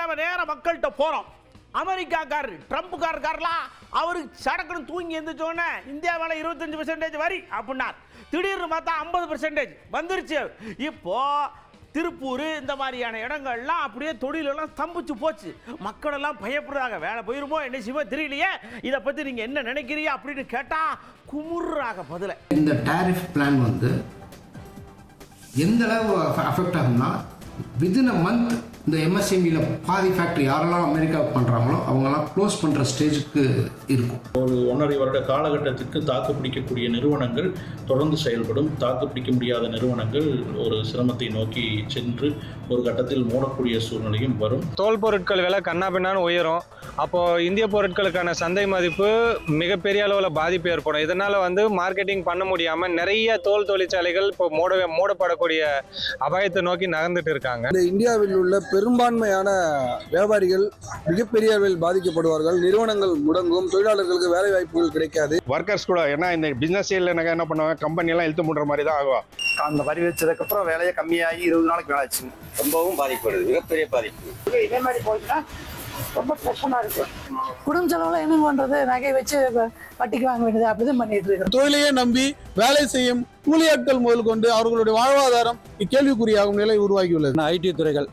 நம்ம நேரம் மக்கள்கிட்ட போகிறோம். அமெரிக்காக்காரர் ட்ரம்ப்காரர்லாம் அவருக்கு சடக்குன்னு தூங்கி எழுந்திரிச்சோன்னே இந்தியா மேலே 25% வரி அப்படின்னார். திடீர்னு பார்த்தா 50% வந்துருச்சு. இப்போ திருப்பூர் இந்த மாதிரியான இடங்கள்லாம் அப்படியே தொழிலெல்லாம் ஸ்தம்பிச்சு போச்சு. மக்களெல்லாம் பயப்படுறாங்க, வேலை போயிருமோ என்ன செய்வோ தெரியலையே, இதை பற்றி நீங்கள் என்ன நினைக்கிறீங்க அப்படின்னு கேட்டால் குமுறாக பதில. இந்த டேரிஃப் பிளான் வந்து எந்த அளவு அஃபெக்ட் ஆகும்னா வித்தின் அ மந்த் இந்த எம்எஸ்எம்இல பாதி ஃபேக்ட்ரி யாரெல்லாம் அமெரிக்காவுக்கு பண்ணுறாங்களோ அவங்கெல்லாம் க்ளோஸ் பண்ணுற ஸ்டேஜுக்கு இருக்கும். ஒரு 1.5 வருட காலகட்டத்துக்கு தாக்கு பிடிக்கக்கூடிய நிறுவனங்கள் தொடர்ந்து செயல்படும். தாக்கு பிடிக்க முடியாத நிறுவனங்கள் ஒரு சிரமத்தை நோக்கி சென்று ஒரு கட்டத்தில் மூடக்கூடிய சூழ்நிலையும் வரும். தோல் பொருட்கள் விலை கண்ணாபின்னான்னு உயரும். அப்போது இந்திய பொருட்களுக்கான சந்தை மதிப்பு மிகப்பெரிய அளவில் பாதிப்பு ஏற்படும். இதனால் மார்க்கெட்டிங் பண்ண முடியாமல் நிறைய தோல் தொழிற்சாலைகள் இப்போ மூடப்படக்கூடிய அபாயத்தை நோக்கி நகர்ந்துட்டு இருக்காங்க. இந்த இந்தியாவில் உள்ள பெரும்பான்மையான வியாபாரிகள் மிகப்பெரிய அளவில் பாதிக்கப்படுவார்கள். நிறுவனங்கள் முடங்கும், தொழிலாளர்களுக்கு வேலை வாய்ப்புகள் கிடைக்காது. ஒர்க்கர்ஸ் கூட ஏன்னா இந்த பிசினஸ் என்ன பண்ணுவாங்க, கம்பெனி எல்லாம் இழுத்து மூடுற மாதிரி தான் ஆகும். அந்த வரி வச்சதுக்கு அப்புறம் வேலையை கம்மியாகி 20 நாளைக்கு வேலை ஆச்சு. ரொம்பவும் பாதிக்கப்படுது, மிகப்பெரிய பாதிப்பு. இதே மாதிரி போச்சுன்னா ரொம்ப பிரச்சனை இருக்கு. குடும்ப செலவுல என்ன பண்றது, நகை வச்சு வட்டிக்கு வாங்க வேண்டியது அப்படிதான் பண்ணிட்டு இருக்கோம். தொழிலையே நம்பி வேலை செய்யும் கூலியாட்கள் முதல் கொண்டு அவர்களுடைய வாழ்வாதாரம் கேள்விக்குறியாகும் நிலை உருவாகியுள்ளது. ஐடி துறைகள்,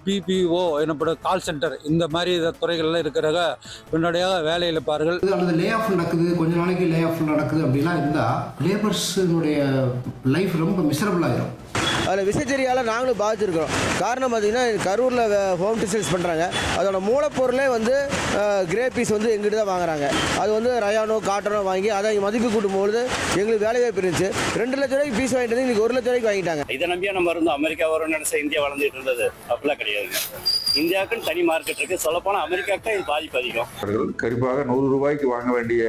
பிபிஓ எனப்படும் கால் சென்டர், இந்த மாதிரி துறைகள்லாம் இருக்கிறவங்க பின்னாடியாக வேலை இழப்பார்கள். அல்லது லே ஆஃப் நடக்குது, கொஞ்ச நாளைக்கு லே ஆஃப் நடக்குது அப்படிலாம் இருந்தால் லேபர்ஸுடைய லைஃப் ரொம்ப மிசரபிள் ஆகிடும். அதில் விசைச்சரியால் நாங்களும் பாதிச்சிருக்கிறோம். காரணம் பார்த்தீங்கன்னா கரூரில் ஹோம் டெக்ஸ்டைல்ஸ் பண்ணுறாங்க. அதோட மூலப்பொருளே கிரே பீஸ் எங்கிட்ட தான் வாங்குறாங்க. அது ரயானோ காட்டனோ வாங்கி அதை மதிப்பு கூட்டும்போது எங்களுக்கு வேலை வாய்ப்பு இருந்துச்சு. 2 லட்ச ரூபாய்க்கு பீஸ் வாங்கிட்டு இன்னைக்கு 1 லட்ச ரூபாய்க்கு வாங்கிட்டாங்க. இதை நம்பியா நம்ம இருந்தோம் அமெரிக்கா வரும்னு நினைச்ச இந்தியா வளர்ந்துட்டு இருந்தது. அப்படிலாம் கிடையாதுங்க. இந்தியாவுக்குன்னு தனி மார்க்கெட் இருக்கு. சொல்லப்போனால் அமெரிக்காவுக்கு தான் இது பாதிப்பு அதிகம். குறிப்பாக 100 ரூபாய்க்கு வாங்க வேண்டிய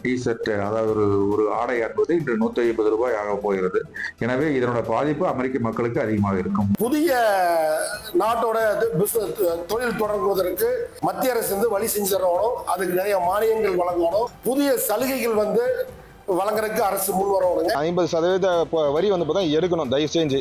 டிஷர்ட், அதாவது ஒரு ஆடை என்பது இன்று 150 ரூபாய் ஆக போகிறது. எனவே இதனோட பாதிப்பு அமெரிக்க மக்களுக்கு அதிகமாக இருக்கும். புதிய நாட்டோட தொழில் தொடங்குவதற்கு மத்திய அரசு வழி செஞ்சு தரணும். அதுக்கு நிறைய மானியங்கள் வழங்கணும். புதிய சலுகைகள் வழங்குறதுக்கு அரசு முன் வரணும். 50% வரி தான் எடுக்கணும் தயவு செஞ்சு.